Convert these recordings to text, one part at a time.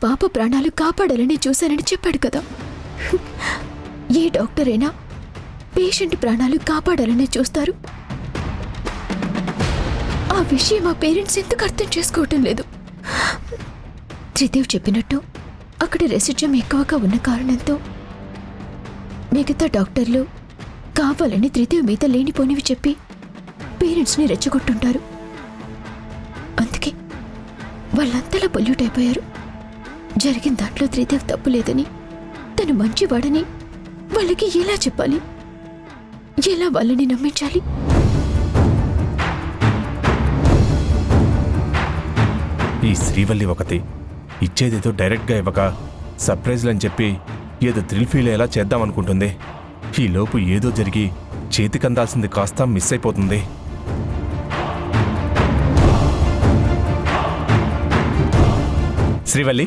పాప ప్రాణాలు కాపాడాలని చూశానని చెప్పాడు కదా. ఏ డాక్టర్ అయినా పేషెంట్ ప్రాణాలు కాపాడాలని చూస్తారు. ఆ విషయం మా పేరెంట్స్ ఎందుకు అర్థం చేసుకోవటం లేదు? త్రిదేవ్ చెప్పినట్టు అక్కడ రెసిడ్యం ఎక్కువగా ఉన్న కారణంతో మిగతా డాక్టర్లు కావాలని త్రిదేవ్ మీద లేనిపోనివి చెప్పి పేరెంట్స్ని రెచ్చగొట్టుంటారు. అందుకే వాళ్ళంతలా పొల్యూట్ అయిపోయారు. జరిగిన దాంట్లో త్రిదేవ్ తప్పు లేదని, తను మంచివాడని వాళ్ళకి ఎలా చెప్పాలి? ఎలా వాళ్ళని నమ్మించాలి? ఈ శ్రీవల్లి ఒకటి ఇచ్చేదేదో డైరెక్ట్గా ఇవ్వక సర్ప్రైజ్లని చెప్పి ఏదో థ్రిల్ ఫీల్ అయ్యేలా చేద్దామనుకుంటుంది. ఈ లోపు ఏదో జరిగి చేతికందాల్సింది కాస్త మిస్ అయిపోతుంది. శ్రీవల్లి,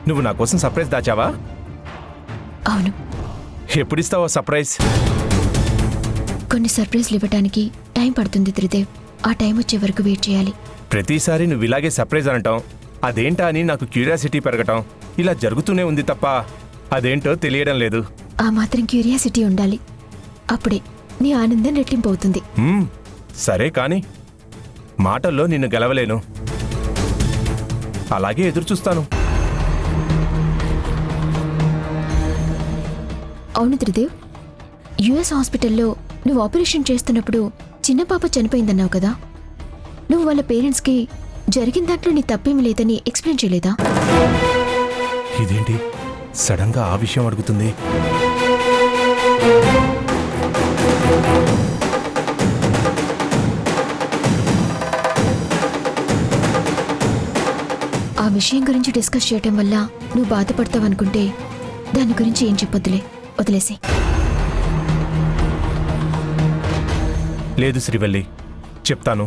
నువ్వు నా కోసం సర్ప్రైజ్ దాచావా? అవును. ఎప్పుడిస్తావో సర్ప్రైజ్? కొన్ని సర్ప్రైజ్లు ఇవ్వడానికి టైం పడుతుంది త్రిదేవ్. ఆ టైం వచ్చే వరకు వెయిట్ చేయాలి. ప్రతిసారి నువ్వు ఇలాగే సర్ప్రైజ్ అనటం, అదేంటా అని నాకు క్యూరియాసిటీ పెరగటం ఇలా జరుగుతూనే ఉంది తప్ప అదేంటో తెలియడం లేదు. ఆ మాత్రం క్యూరియాసిటీ ఉండాలి. అప్పుడే నీ ఆనందం రెట్టింపు అవుతుంది. సరే కానీ మాటల్లో నిన్ను గెలవలేను. అలాగే ఎదురు చూస్తాను. అవును త్రిదేవ్, యుఎస్ హాస్పిటల్లో నువ్వు ఆపరేషన్ చేస్తున్నప్పుడు చిన్న పాప చనిపోయిందన్నావు కదా. నువ్వు వాళ్ళ పేరెంట్స్కి జరిగిన దాంట్లో నీ తప్పేమి లేదని ఎక్స్ప్లెయిన్ చేయలేదా? ఇదేంటి సడన్గా ఆ విషయం అడుగుతుంది? ఆ విషయం గురించి డిస్కస్ చేయటం వల్ల నువ్వు బాధపడతావనుకుంటే దాని గురించి ఏం చెప్పొద్దులే, వదిలేసి. లేదు శ్రీవల్లి, చెప్తాను.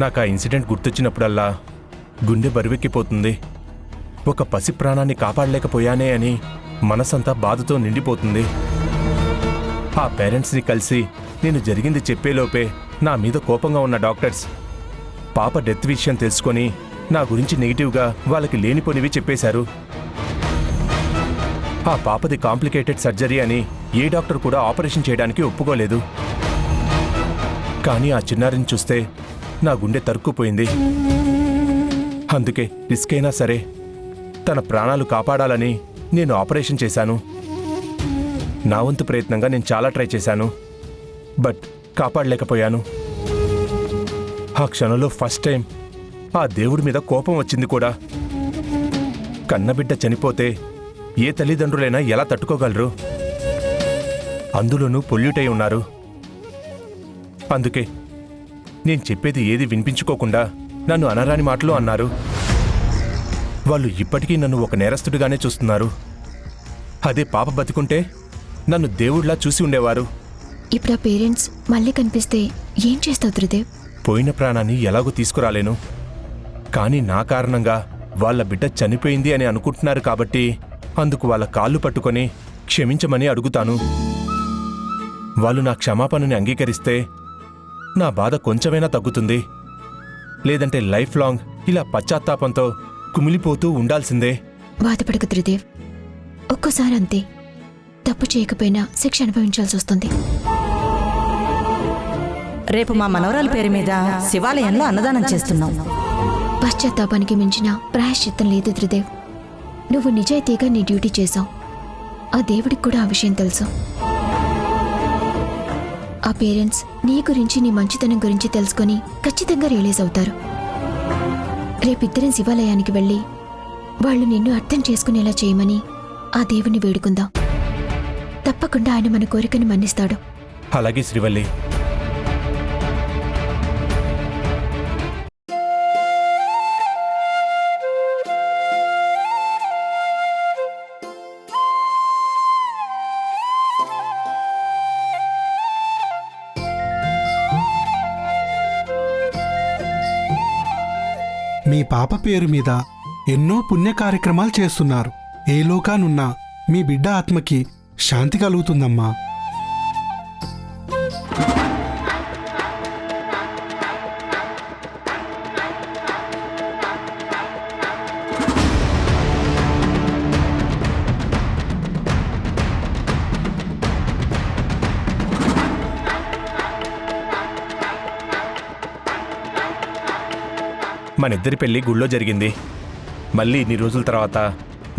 నాకు ఆ ఇన్సిడెంట్ గుర్తొచ్చినప్పుడల్లా గుండె బరువెక్కిపోతుంది. ఒక పసి ప్రాణాన్ని కాపాడలేకపోయానే అని మనసంతా బాధతో నిండిపోతుంది. ఆ పేరెంట్స్ని కలిసి నేను జరిగింది చెప్పేలోపే నా మీద కోపంగా ఉన్న డాక్టర్స్ పాప డెత్ విషయం తెలుసుకొని నా గురించి నెగిటివ్గా వాళ్ళకి లేనిపోనివి చెప్పేశారు. ఆ పాపది కాంప్లికేటెడ్ సర్జరీ అని ఏ డాక్టర్ కూడా ఆపరేషన్ చేయడానికి ఒప్పుకోలేదు. కానీ ఆ చిన్నారిని చూస్తే నా గుండె తరుక్కుపోయింది. అందుకే రిస్క్ అయినా సరే తన ప్రాణాలు కాపాడాలని నేను ఆపరేషన్ చేశాను. నా వంతు ప్రయత్నంగా నేను చాలా ట్రై చేశాను, బట్ కాపాడలేకపోయాను. ఆ క్షణంలో ఫస్ట్ టైం ఆ దేవుడి మీద కోపం వచ్చింది కూడా. కన్నబిడ్డ చనిపోతే ఏ తల్లిదండ్రులైనా ఎలా తట్టుకోగలరు? అందులోనూ పొల్యూట్ అయి ఉన్నారు. అందుకే నేను చెప్పేది ఏది వినిపించుకోకుండా నన్ను అనరాని మాటలు అన్నారు. వాళ్ళు ఇప్పటికీ నన్ను ఒక నేరస్తుడిగానే చూస్తున్నారు. అదే పాప బతికుంటే నన్ను దేవుడిలా చూసి ఉండేవారు. ఇప్పుడు ఆ పేరెంట్స్ మళ్ళీ కనిపిస్తే ఏం చేస్తావు త్రిదేవ్? పోయిన ప్రాణాన్ని ఎలాగో తీసుకురాలేను. కానీ నా కారణంగా వాళ్ళ బిడ్డ చనిపోయింది అని అనుకుంటున్నారు కాబట్టి అందుకు వాళ్ళ కాళ్ళు పట్టుకొని క్షమించమని అడుగుతాను. వాళ్ళు నా క్షమాపణని అంగీకరిస్తే నా బాధ కొంచెమైనా తగ్గుతుంది. లేదంటే లైఫ్ లాంగ్ ఇలా పశ్చాత్తాపంతో కుమిలిపోతూ ఉండాల్సిందే. బాధపడకు త్రిదేవ్, ఒక్కోసారి అంతే. తప్పు చేయకపోయినా శిక్ష అనుభవించాల్సి వస్తుంది. రేపు మా మనవరాలి పేరు మీద శివాలయంలో అన్నదానం చేస్తున్నాం. పశ్చాత్తాపానికి మించిన ప్రాయశ్చిత్తం లేదు త్రిదేవ్. నువ్వు నిజాయితీగా నీ డ్యూటీ చేశావు. ఆ దేవుడికి కూడా ఆ విషయం తెలుసు. ఆ పేరెంట్స్ నీ గురించి, నీ మంచితనం గురించి తెలుసుకొని ఖచ్చితంగా రియలైజ్ అవుతారు. రేపిద్దరం శివాలయానికి వెళ్ళి వాళ్ళు నిన్ను అర్థం చేసుకునేలా చేయమని ఆ దేవుణ్ణి వేడుకుందాం. తప్పకుండా ఆయన మన కోరికను మన్నిస్తాడు. అలాగే శ్రీవల్లి. మీ పాప పేరు మీద ఎన్నో పుణ్య కార్యక్రమాలు చేస్తున్నారు. ఏ లోకానున్నా మీ బిడ్డ ఆత్మకి శాంతి కలుగుతుందమ్మా. మనిద్దరి పెళ్లి గుళ్ళో జరిగింది. మళ్ళీ ఇన్ని రోజుల తర్వాత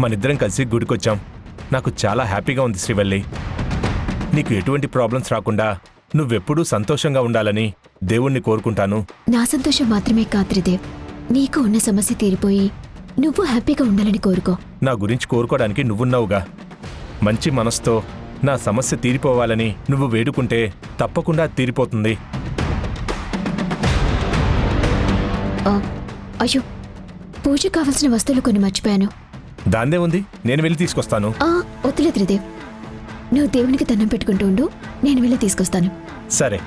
మనిద్దరం కలిసి గుడికొచ్చాం. నాకు చాలా హ్యాపీగా ఉంది శ్రీవల్లి. నీకు ఎటువంటి ప్రాబ్లమ్స్ రాకుండా నువ్వెప్పుడూ సంతోషంగా ఉండాలని దేవుణ్ణి కోరుకుంటాను. నా సంతోషం మాత్రమే కాదు త్రిదేవ్, నీకు ఉన్న సమస్య తీరిపోయి నువ్వు హ్యాపీగా ఉండాలని కోరుకో. నా గురించి కోరుకోవడానికి నువ్వున్నావుగా. మంచి మనసుతో నా సమస్య తీరిపోవాలని నువ్వు వేడుకుంటే తప్పకుండా అది తీరిపోతుంది. అయ్యో, పూజ కావలసిన వస్తువులు కొన్ని మర్చిపోయాను. దాందే ఉంది, నేను వెళ్ళి తీసుకొస్తాను. వద్దులే త్రిదేవ్, నువ్వు దేవునికి దండం పెట్టుకుంటూ ఉండు, నేను వెళ్ళి తీసుకొస్తాను. సరే.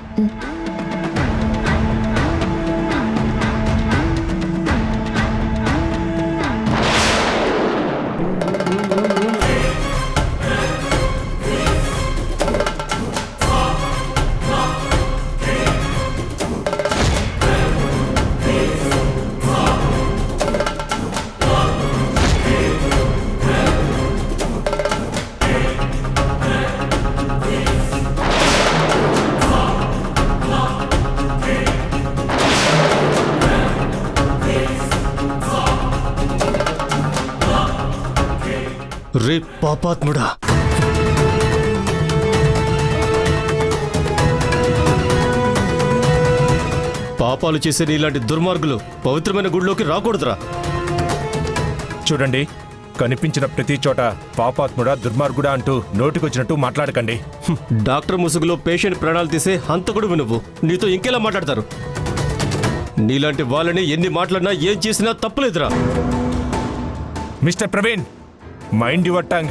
రే పాపాత్ముడా, పాపాలు చేసే నీలాంటి దుర్మార్గులు పవిత్రమైన గుడిలోకి రాకూడదురా. చూడండి, కనిపించిన ప్రతి చోట పాపాత్ముడా దుర్మార్గుడా అంటూ నోటికొచ్చినట్టు మాట్లాడకండి. డాక్టర్ ముసుగులో పేషెంట్ ప్రాణాలు తీసే హంతకుడు నువ్వు. నీతో ఇంకెలా మాట్లాడతారు? నీలాంటి వాళ్ళని ఎన్ని మాట్లాడినా ఏం చేసినా తప్పులేదురా. Mister Praveen, mind your tongue.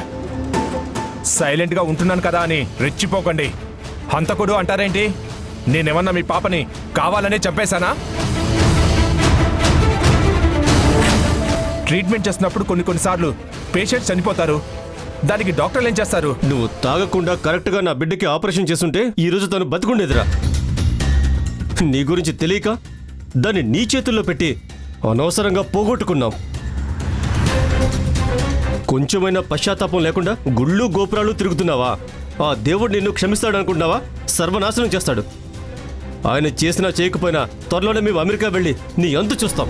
సైలెంట్గా ఉంటున్నాను కదా అని రెచ్చిపోకండి. హంతకుడు అంటారేంటి? నేనేమన్నా మీ పాపని కావాలనే చంపేశానా? ట్రీట్మెంట్ చేస్తున్నప్పుడు కొన్నిసార్లు పేషెంట్స్ చనిపోతారు. దానికి డాక్టర్లు ఏం చేస్తారు? నువ్వు తాగకుండా కరెక్ట్గా నా బిడ్డకి ఆపరేషన్ చేస్తుంటే ఈరోజు తను బతికుండేదిరా. నీ గురించి తెలియక దాన్ని నీ చేతుల్లో పెట్టి అనవసరంగా పోగొట్టుకున్నాం. కొంచెమైనా పశ్చాత్తాపం లేకుండా గుళ్ళు గోపురాలు తిరుగుతున్నావా? ఆ దేవుడు నిన్ను క్షమిస్తాడనుకుంటున్నావా? సర్వనాశనం చేస్తాడు. ఆయన చేసినా చేయకపోయినా త్వరలోనే మేము అమెరికా వెళ్ళి నీ అంతు చూస్తాం.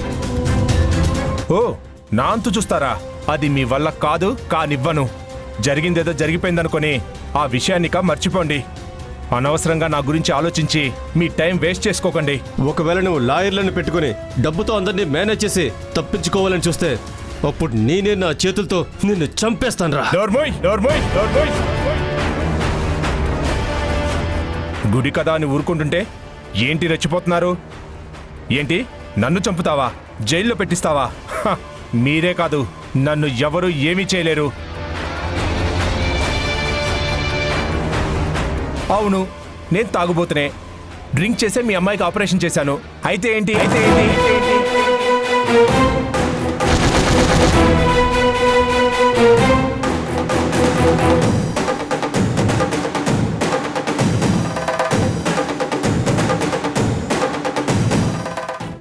ఓ, నా అంతు చూస్తారా? అది మీ వల్ల కాదు, కానివ్వను. జరిగిందేదో జరిగిపోయిందనుకొని ఆ విషయాన్నిక మర్చిపోండి. అనవసరంగా నా గురించి ఆలోచించి మీ టైం వేస్ట్ చేసుకోకండి. ఒకవేళ నువ్వు లాయర్లను పెట్టుకుని డబ్బుతో అందరినీ మేనేజ్ చేసి తప్పించుకోవాలని చూస్తే అప్పుడు నేనే నా చేతులతో నిన్ను చంపేస్తానురా. గుడి కదా అని ఊరుకుంటుంటే ఏంటి రెచ్చిపోతున్నారు? ఏంటి, నన్ను చంపుతావా? జైల్లో పెట్టిస్తావా? మీరే కాదు, నన్ను ఎవరు ఏమీ చేయలేరు. అవును, నేను తాగుబోతునే. డ్రింక్ చేసే మీ అమ్మాయికి ఆపరేషన్ చేశాను. అయితే ఏంటి?